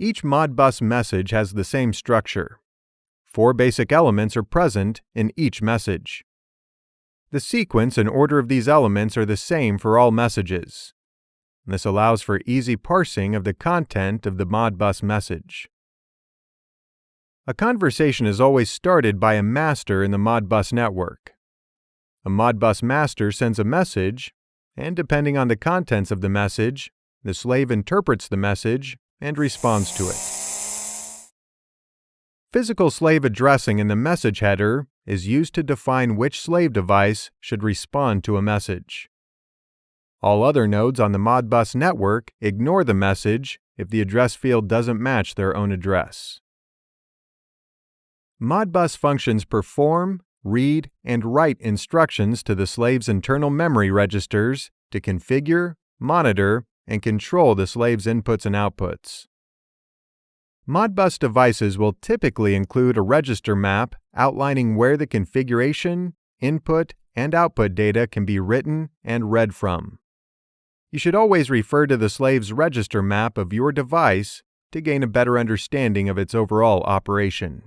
Each modbus message has the same structure. 4 basic elements are present in each message. The sequence and order of these elements are the same for all messages. This allows for easy parsing of the content of the modbus message. A conversation is always started by a master in the modbus network. A modbus master sends a message, and depending on the contents of the message, the slave interprets the message and responds to it. Physical slave addressing in the message header is used to define which slave device should respond to a message. All other nodes on the modbus network ignore the message if the address field doesn't match their own address. Modbus functions perform, read, and write instructions to the slave's internal memory registers to configure, monitor, and control the slave's inputs and outputs. Modbus devices will typically include a register map outlining where the configuration, input, and output data can be written and read from. You should always refer to the slave's register map of your device to gain a better understanding of its overall operation.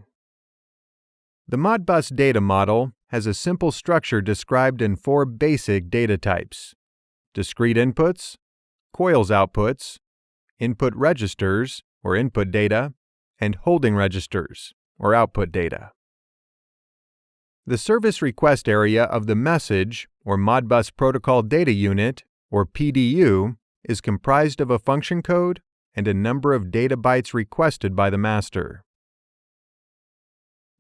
The Modbus data model has a simple structure described in 4 basic data types: discrete inputs, coils outputs, input registers, or input data, and holding registers, or output data. The service request area of the message, or Modbus Protocol Data Unit, or PDU, is comprised of a function code and a number of data bytes requested by the master.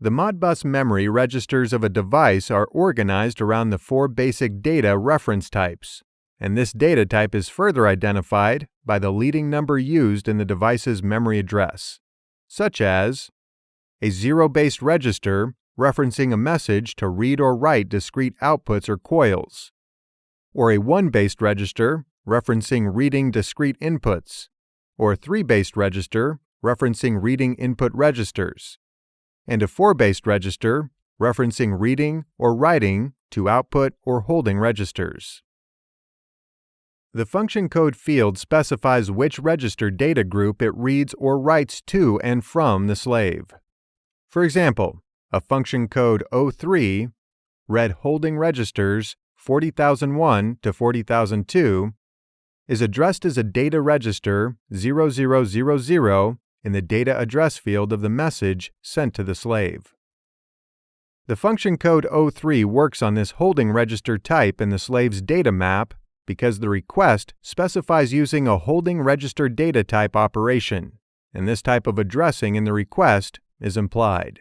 The Modbus memory registers of a device are organized around the 4 basic data reference types, and this data type is further identified by the leading number used in the device's memory address, such as a 0-based register referencing a message to read or write discrete outputs or coils, or a 1-based register referencing reading discrete inputs, or a 3-based register referencing reading input registers, and a 4-based register referencing reading or writing to output or holding registers. The function code field specifies which register data group it reads or writes to and from the slave. For example, a function code 03 read holding registers 40,001 to 40,002 is addressed as a data register 0000 in the data address field of the message sent to the slave. The function code 03 works on this holding register type in the slave's data map because the request specifies using a holding register data type operation, and this type of addressing in the request is implied.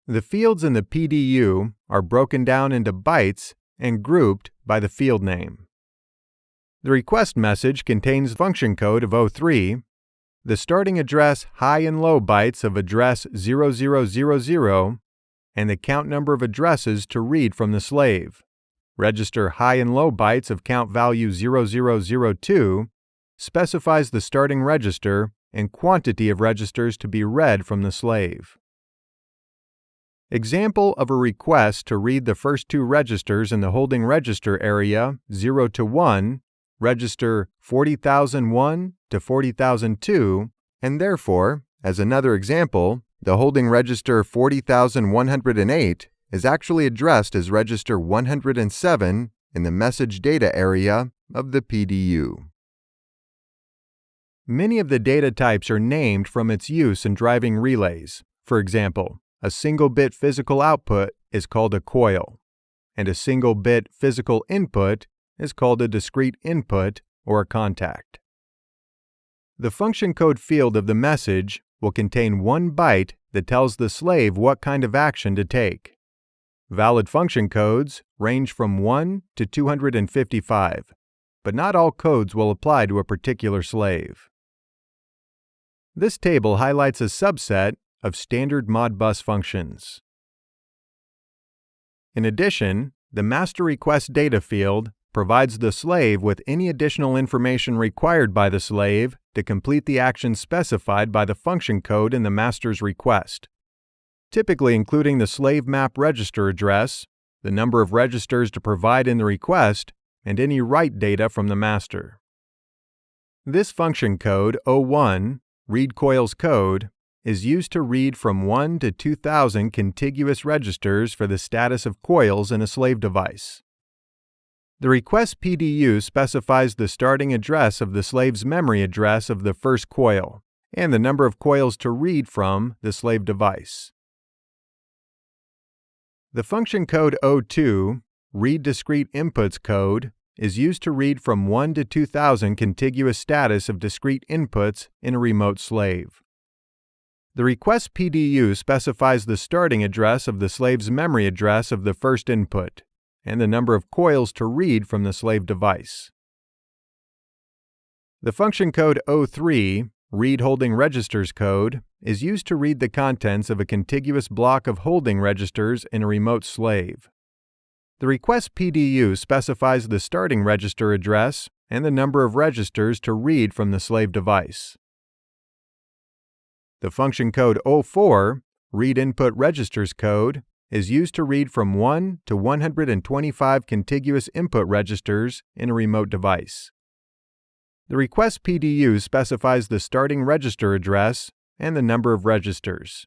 The fields in the PDU are broken down into bytes and grouped by the field name. The request message contains function code of 03, the starting address high and low bytes of address 0000, and the count number of addresses to read from the slave. Register high and low bytes of count value 0002 specifies the starting register and quantity of registers to be read from the slave. Example of a request to read the first 2 registers in the holding register area 0 to 1, register 40,001 to 40,002, and therefore, as another example, the holding register 40,108 is actually addressed as register 107 in the message data area of the PDU. Many of the data types are named from its use in driving relays. For example, a single-bit physical output is called a coil, and a single-bit physical input is called a discrete input or a contact. The function code field of the message will contain 1 byte that tells the slave what kind of action to take. Valid function codes range from 1 to 255, but not all codes will apply to a particular slave. This table highlights a subset of standard Modbus functions. In addition, the master request data field provides the slave with any additional information required by the slave to complete the action specified by the function code in the master's request, typically including the slave map register address, the number of registers to provide in the request, and any write data from the master. This function code, O1, read coils code, is used to read from 1 to 2000 contiguous registers for the status of coils in a slave device. The request PDU specifies the starting address of the slave's memory address of the first coil, and the number of coils to read from the slave device. The function code O2, read discrete inputs code, is used to read from 1 to 2000 contiguous status of discrete inputs in a remote slave. The request PDU specifies the starting address of the slave's memory address of the first input, and the number of coils to read from the slave device. The function code O3, read holding registers code, is used to read the contents of a contiguous block of holding registers in a remote slave. The request PDU specifies the starting register address and the number of registers to read from the slave device. The function code O4, read input registers code, is used to read from 1 to 125 contiguous input registers in a remote device. The request PDU specifies the starting register address and the number of registers.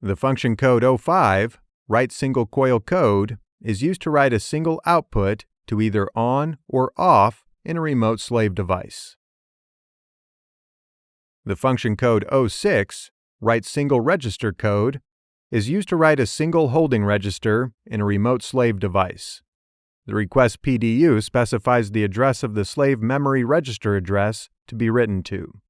The function code O5, write single coil code, is used to write a single output to either on or off in a remote slave device. The function code O6, write single register code, is used to write a single holding register in a remote slave device. The request PDU specifies the address of the slave memory register address to be written to.